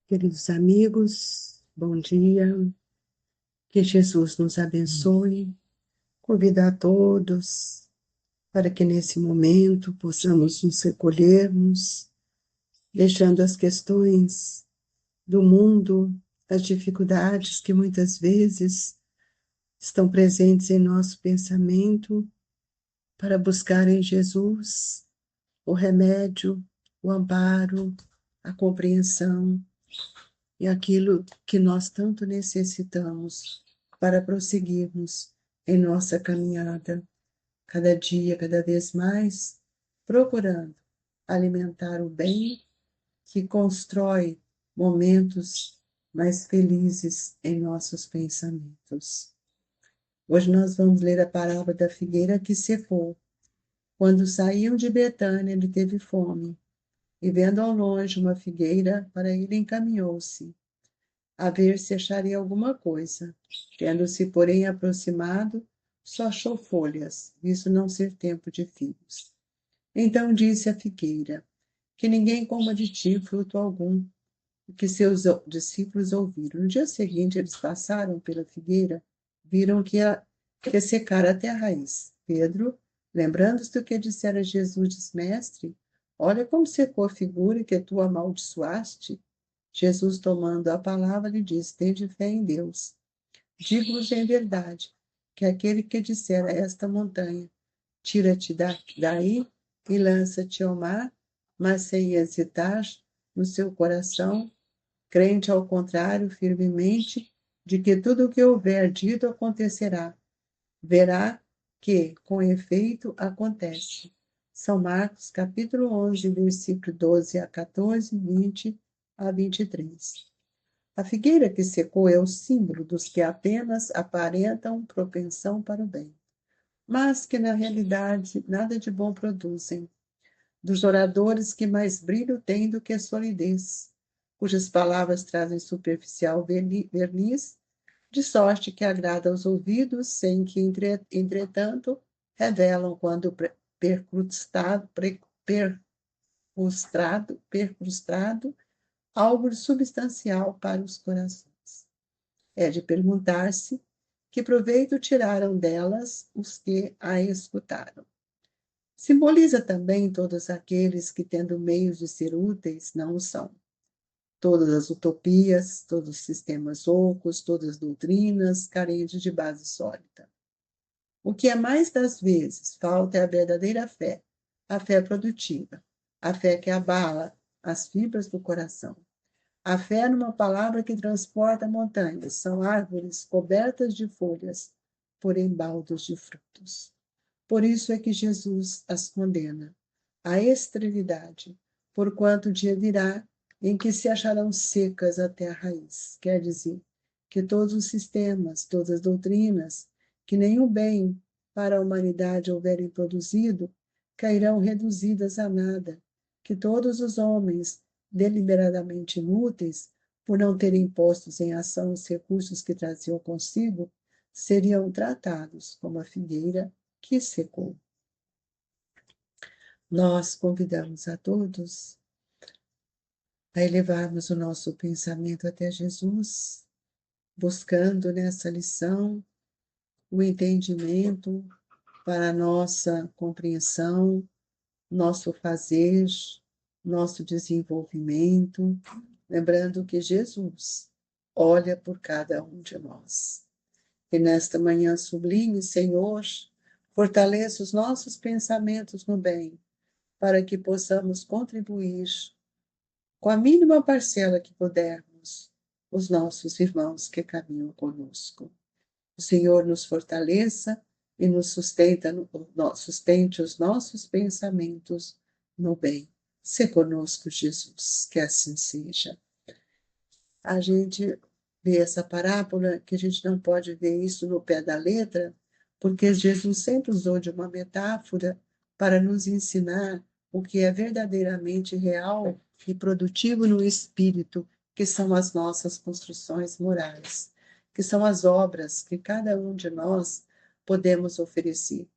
Queridos amigos, bom dia, que Jesus nos abençoe. Convido a todos para que nesse momento possamos nos recolhermos, deixando as questões do mundo, as dificuldades que muitas vezes estão presentes em nosso pensamento, para buscar em Jesus o remédio, o amparo, a compreensão e aquilo que nós tanto necessitamos para prosseguirmos em nossa caminhada, cada dia, cada vez mais, procurando alimentar o bem que constrói momentos mais felizes em nossos pensamentos. Hoje nós vamos ler a parábola da figueira que secou. Quando saíam de Betânia, ele teve fome, e vendo ao longe uma figueira, para ele encaminhou-se a ver se acharia alguma coisa. Tendo-se, porém, aproximado, só achou folhas, visto não ser tempo de figos. Então disse a figueira: que ninguém coma de ti fruto algum. O que seus discípulos ouviram. No dia seguinte, eles passaram pela figueira, viram que secara até a raiz. Pedro, lembrando-se do que dissera Jesus, disse: Mestre, olha como secou a figura que tu amaldiçoaste. Jesus, tomando a palavra, lhe disse: tende fé em Deus. Digo-vos em verdade, que aquele que disser a esta montanha: tira-te daí e lança-te ao mar, mas sem hesitar no seu coração, crente ao contrário, firmemente, de que tudo o que houver dito acontecerá, verá que, com efeito, acontece. São Marcos, capítulo 11, versículo 12 a 14, 20 a 23. A figueira que secou é o símbolo dos que apenas aparentam propensão para o bem, mas que na realidade nada de bom produzem, dos oradores que mais brilho têm do que solidez, cujas palavras trazem superficial verniz, de sorte que agrada aos ouvidos, sem que, entretanto, revelam quando percrustado, algo de substancial para os corações. É de perguntar-se que proveito tiraram delas os que a escutaram. Simboliza também todos aqueles que, tendo meios de ser úteis, não o são. Todas as utopias, todos os sistemas ocos, todas as doutrinas carentes de base sólida. O que é mais das vezes falta é a verdadeira fé, a fé produtiva, a fé que abala as fibras do coração. A fé numa palavra que transporta montanhas, são árvores cobertas de folhas, porém baldos de frutos. Por isso é que Jesus as condena à esterilidade, porquanto o dia virá em que se acharão secas até a raiz. Quer dizer, que todos os sistemas, todas as doutrinas, que nenhum bem para a humanidade houverem produzido, cairão reduzidas a nada, que todos os homens, deliberadamente inúteis, por não terem postos em ação os recursos que traziam consigo, seriam tratados como a figueira que secou. Nós convidamos a todos a elevarmos o nosso pensamento até Jesus, buscando nessa lição o entendimento para a nossa compreensão, nosso fazer, nosso desenvolvimento, lembrando que Jesus olha por cada um de nós. E nesta manhã sublime, Senhor, fortaleça os nossos pensamentos no bem, para que possamos contribuir com a mínima parcela que pudermos, os nossos irmãos que caminham conosco. O Senhor nos fortaleça e nos sustente os nossos pensamentos no bem. Se conosco, Jesus, que assim seja. A gente vê essa parábola, que a gente não pode ver isso no pé da letra, porque Jesus sempre usou de uma metáfora para nos ensinar o que é verdadeiramente real e produtivo no espírito, que são as nossas construções morais, que são as obras que cada um de nós podemos oferecer.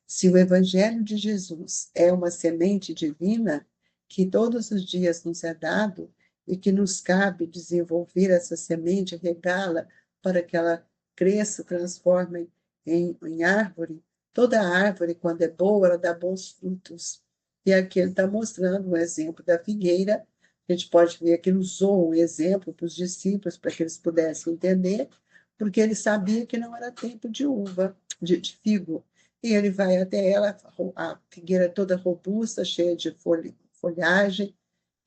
Se o Evangelho de Jesus é uma semente divina que todos os dias nos é dado e que nos cabe desenvolver essa semente, regá-la para que ela cresça, transforme em árvore. Toda árvore, quando é boa, ela dá bons frutos. E aqui ele está mostrando um exemplo da figueira. A gente pode ver que ele usou um exemplo para os discípulos, para que eles pudessem entender, porque ele sabia que não era tempo de uva, de figo. E ele vai até ela, a figueira toda robusta, cheia de folhagem,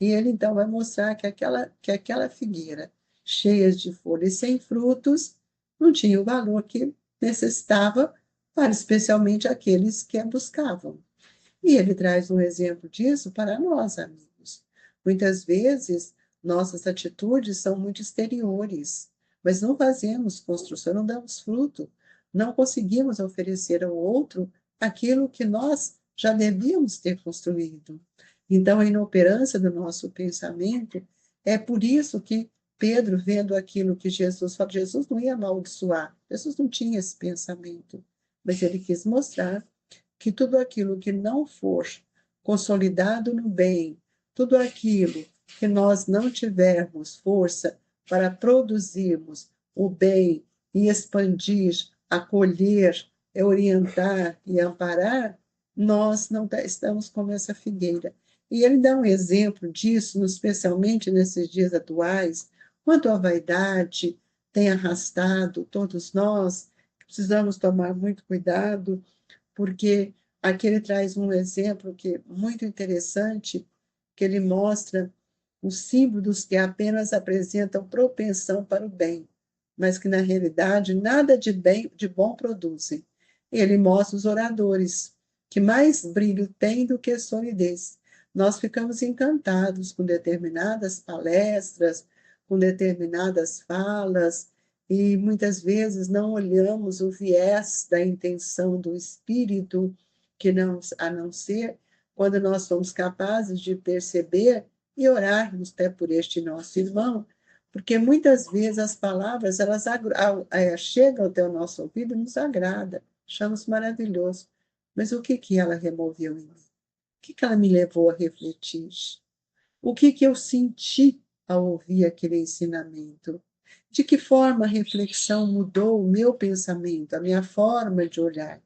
e ele então vai mostrar que aquela figueira cheia de folhas sem frutos não tinha o valor que necessitava para especialmente aqueles que a buscavam. E ele traz um exemplo disso para nós, amigos. Muitas vezes, nossas atitudes são muito exteriores, mas não fazemos construção, não damos fruto, não conseguimos oferecer ao outro aquilo que nós já devíamos ter construído. Então, a inoperância do nosso pensamento é por isso que Pedro, vendo aquilo que Jesus falou, Jesus não ia amaldiçoar, Jesus não tinha esse pensamento, mas ele quis mostrar que tudo aquilo que não for consolidado no bem, tudo aquilo que nós não tivermos força para produzirmos o bem e expandir, acolher, orientar e amparar, nós não estamos como essa figueira. E ele dá um exemplo disso, especialmente nesses dias atuais, quanto a vaidade tem arrastado todos nós, precisamos tomar muito cuidado porque aqui ele traz um exemplo que é muito interessante, que ele mostra os símbolos que apenas apresentam propensão para o bem, mas que na realidade nada de bem, de bom produzem. Ele mostra os oradores, que mais brilho têm do que solidez. Nós ficamos encantados com determinadas palestras, com determinadas falas, e muitas vezes não olhamos o viés da intenção do espírito, que não, a não ser quando nós somos capazes de perceber e orarmos até por este nosso irmão, porque muitas vezes as palavras elas chegam até o nosso ouvido e nos agrada, achamos maravilhoso, mas o que que ela removeu em mim? O que que ela me levou a refletir? O que que eu senti ao ouvir aquele ensinamento? De que forma a reflexão mudou o meu pensamento, a minha forma de olhar?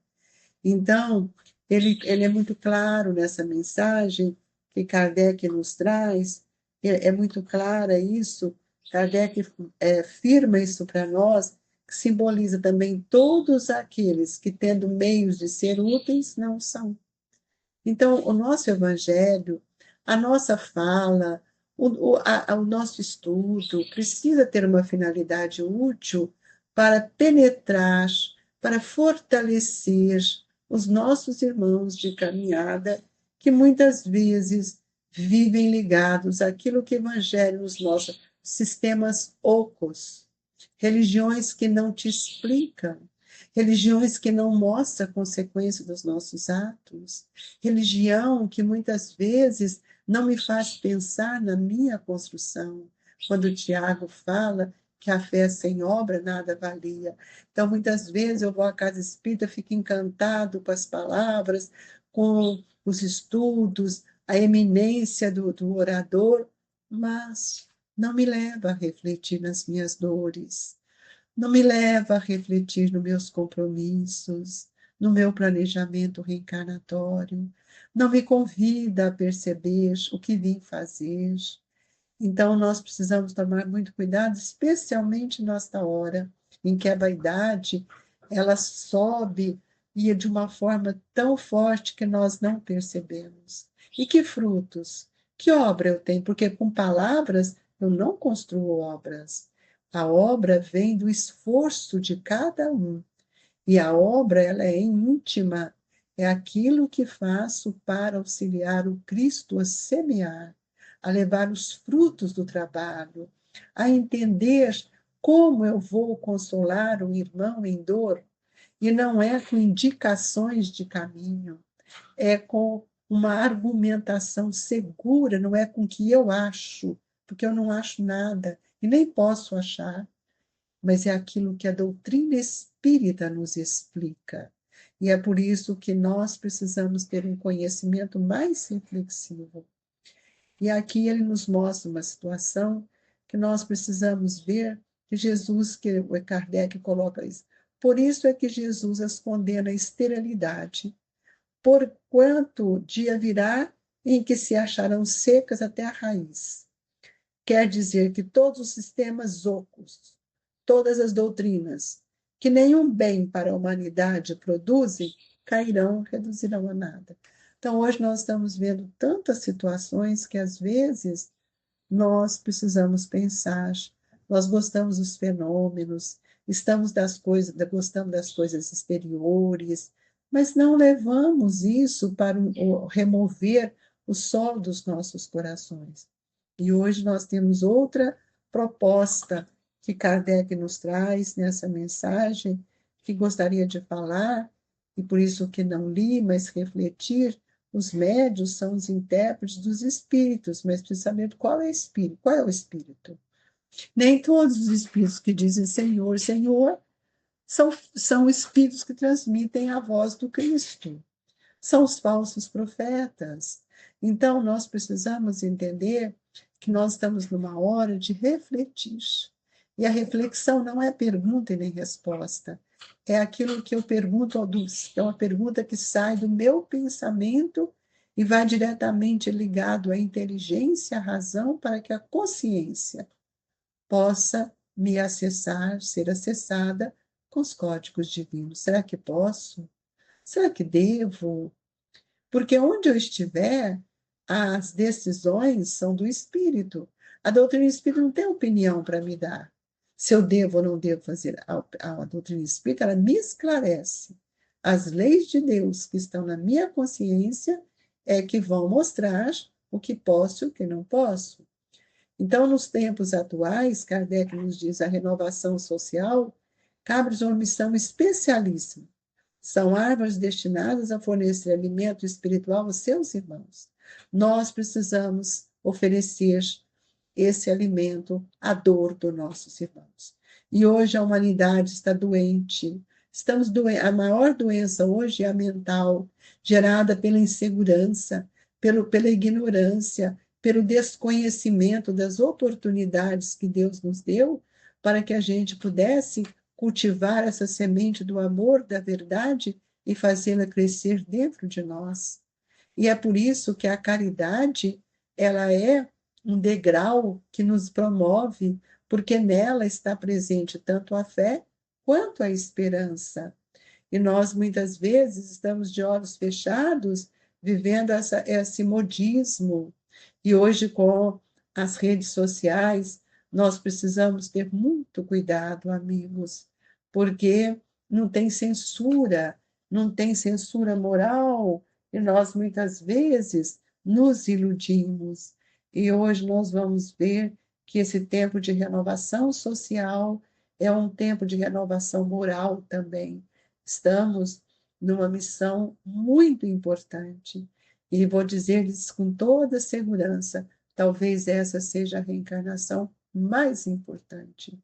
Então, ele é muito claro nessa mensagem que Kardec nos traz, é muito clara isso, Kardec firma isso para nós, que simboliza também todos aqueles que, tendo meios de ser úteis, não são. Então, o nosso evangelho, a nossa fala, o nosso estudo precisa ter uma finalidade útil para penetrar, para fortalecer os nossos irmãos de caminhada, que muitas vezes vivem ligados àquilo que o evangelho nos mostra, sistemas ocos, religiões que não te explicam, religiões que não mostram a consequência dos nossos atos, religião que muitas vezes não me faz pensar na minha construção. Quando o Tiago fala que a fé sem obra nada valia. Então, muitas vezes eu vou à casa espírita, fico encantado com as palavras, com os estudos, a eminência do orador, mas não me leva a refletir nas minhas dores, não me leva a refletir nos meus compromissos, no meu planejamento reencarnatório, não me convida a perceber o que vim fazer. Então, nós precisamos tomar muito cuidado, especialmente nesta hora em que a vaidade ela sobe e de uma forma tão forte que nós não percebemos. E que frutos? Que obra eu tenho? Porque com palavras eu não construo obras. A obra vem do esforço de cada um. E a obra ela é íntima, é aquilo que faço para auxiliar o Cristo a semear, a levar os frutos do trabalho, a entender como eu vou consolar um irmão em dor, e não é com indicações de caminho, é com uma argumentação segura, não é com o que eu acho, porque eu não acho nada e nem posso achar, mas é aquilo que a doutrina espírita nos explica. E é por isso que nós precisamos ter um conhecimento mais reflexivo. E aqui ele nos mostra uma situação que nós precisamos ver, que Jesus, que o Kardec coloca isso. Por isso é que Jesus as condena à esterilidade, porquanto dia virá em que se acharão secas até a raiz. Quer dizer que todos os sistemas ocos, todas as doutrinas, que nenhum bem para a humanidade produzem, cairão, reduzirão a nada. Então, hoje nós estamos vendo tantas situações que, às vezes, nós precisamos pensar, nós gostamos dos fenômenos, gostamos das coisas exteriores, mas não levamos isso para remover o sol dos nossos corações. E hoje nós temos outra proposta que Kardec nos traz nessa mensagem, que gostaria de falar, e por isso que não li, mas refletir. Os médios são os intérpretes dos espíritos, mas precisa saber qual é o espírito. Qual é o espírito? Nem todos os espíritos que dizem Senhor, Senhor, são espíritos que transmitem a voz do Cristo. São os falsos profetas. Então, nós precisamos entender que nós estamos numa hora de refletir. E a reflexão não é pergunta e nem resposta. É aquilo que eu pergunto ao Dulce. É uma pergunta que sai do meu pensamento e vai diretamente ligado à inteligência, à razão, para que a consciência possa me acessar, ser acessada com os códigos divinos. Será que posso? Será que devo? Porque onde eu estiver, as decisões são do espírito. A doutrina espírita não tem opinião para me dar. Se eu devo ou não devo fazer. A doutrina espírita, ela me esclarece. As leis de Deus que estão na minha consciência é que vão mostrar o que posso e o que não posso. Então, nos tempos atuais, Kardec nos diz a renovação social cabe uma missão especialíssima. São árvores destinadas a fornecer alimento espiritual aos seus irmãos. Nós precisamos oferecer esse alimento à dor dos nossos irmãos. E hoje a humanidade está doente. A maior doença hoje é a mental, gerada pela insegurança, pela ignorância, pelo desconhecimento das oportunidades que Deus nos deu para que a gente pudesse cultivar essa semente do amor, da verdade e fazê-la crescer dentro de nós. E é por isso que a caridade, ela é um degrau que nos promove, porque nela está presente tanto a fé quanto a esperança. E nós, muitas vezes, estamos de olhos fechados, vivendo esse modismo. E hoje, com as redes sociais, nós precisamos ter muito cuidado, amigos, porque não tem censura, não tem censura moral, e nós, muitas vezes, nos iludimos. E hoje nós vamos ver que esse tempo de renovação social é um tempo de renovação moral também. Estamos numa missão muito importante. E vou dizer-lhes com toda segurança, talvez essa seja a reencarnação mais importante,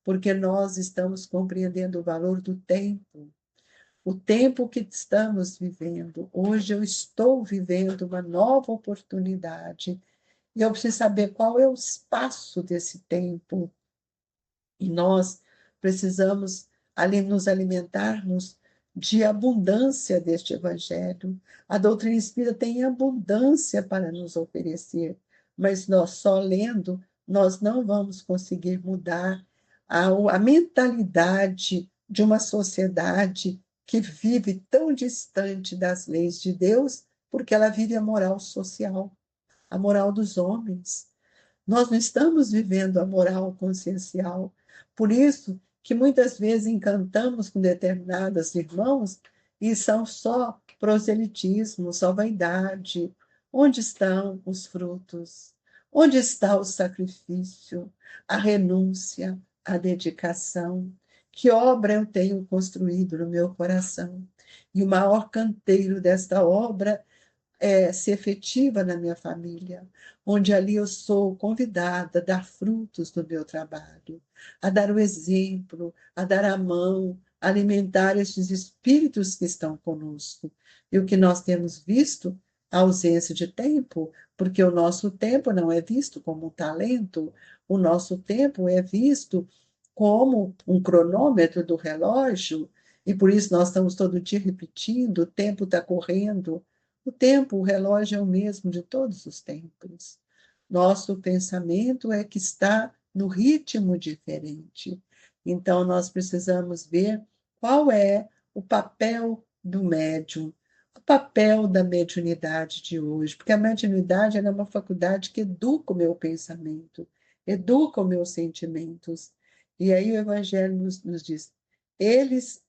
porque nós estamos compreendendo o valor do tempo, o tempo que estamos vivendo. Hoje eu estou vivendo uma nova oportunidade e eu preciso saber qual é o espaço desse tempo. E nós precisamos nos alimentarmos de abundância deste Evangelho. A doutrina espírita tem abundância para nos oferecer, mas nós só lendo, nós não vamos conseguir mudar a mentalidade de uma sociedade que vive tão distante das leis de Deus, porque ela vive a moral social, a moral dos homens. Nós não estamos vivendo a moral consciencial. Por isso que muitas vezes encantamos com determinados irmãos e são só proselitismo, só vaidade. Onde estão os frutos? Onde está o sacrifício, a renúncia, a dedicação? Que obra eu tenho construído no meu coração? E o maior canteiro desta obra se efetiva na minha família, onde ali eu sou convidada a dar frutos do meu trabalho, a dar o exemplo, a dar a mão, a alimentar estes espíritos que estão conosco. E o que nós temos visto a ausência de tempo, porque o nosso tempo não é visto como um talento, o nosso tempo é visto como um cronômetro do relógio, e por isso nós estamos todo dia repetindo: o tempo está correndo. O tempo, o relógio é o mesmo de todos os tempos. Nosso pensamento é que está no ritmo diferente. Então, nós precisamos ver qual é o papel do médium, o papel da mediunidade de hoje, porque a mediunidade é uma faculdade que educa o meu pensamento, educa os meus sentimentos. E aí o Evangelho nos diz: eles,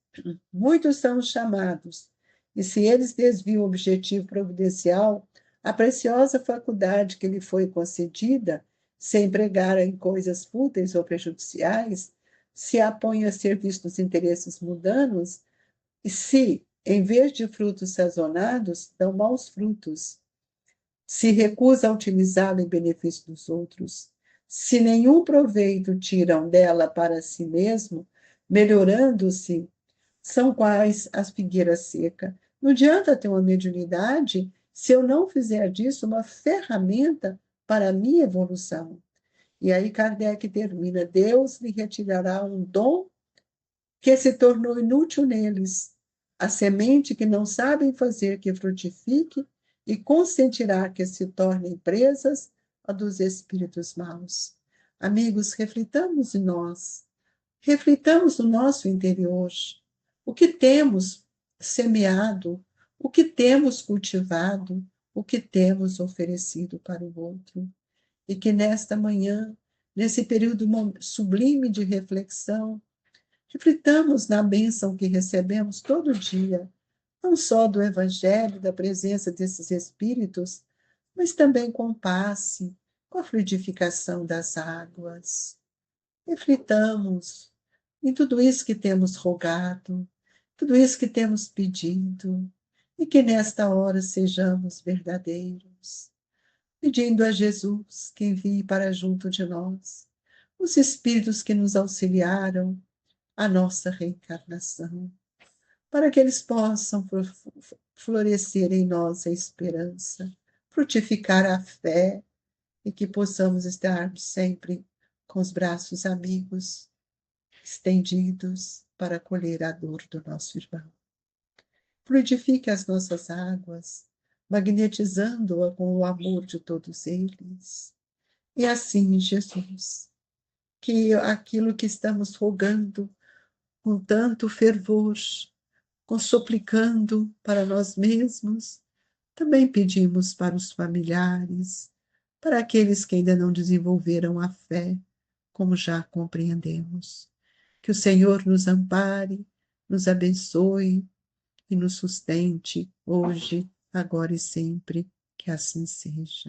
muitos são os chamados, e se eles desviam o objetivo providencial, a preciosa faculdade que lhe foi concedida, se empregar em coisas fúteis ou prejudiciais, se apõe a serviço dos interesses mundanos, e se, em vez de frutos sazonados, dão maus frutos, se recusa a utilizá-la em benefício dos outros, se nenhum proveito tiram dela para si mesmo, melhorando-se, são quais as figueiras secas. Não adianta ter uma mediunidade se eu não fizer disso uma ferramenta para a minha evolução. E aí Kardec termina: Deus lhe retirará um dom que se tornou inútil neles, a semente que não sabem fazer que frutifique, e consentirá que se tornem presas a dos espíritos maus. Amigos, reflitamos em nós, reflitamos no nosso interior, o que temos semeado, o que temos cultivado, o que temos oferecido para o outro. E que nesta manhã, nesse período sublime de reflexão, reflitamos na bênção que recebemos todo dia, não só do Evangelho, da presença desses Espíritos, mas também com o passe, com a fluidificação das águas. Reflitamos em tudo isso que temos rogado, tudo isso que temos pedido, e que nesta hora sejamos verdadeiros, pedindo a Jesus que envie para junto de nós os Espíritos que nos auxiliaram a nossa reencarnação, para que eles possam florescer em nós a esperança, frutificar a fé e que possamos estar sempre com os braços amigos estendidos para acolher a dor do nosso irmão. Fluidifique as nossas águas, magnetizando-a com o amor de todos eles. E assim, Jesus, que aquilo que estamos rogando com tanto fervor, suplicando para nós mesmos, também pedimos para os familiares, para aqueles que ainda não desenvolveram a fé, como já compreendemos. Que o Senhor nos ampare, nos abençoe e nos sustente hoje, agora e sempre, que assim seja.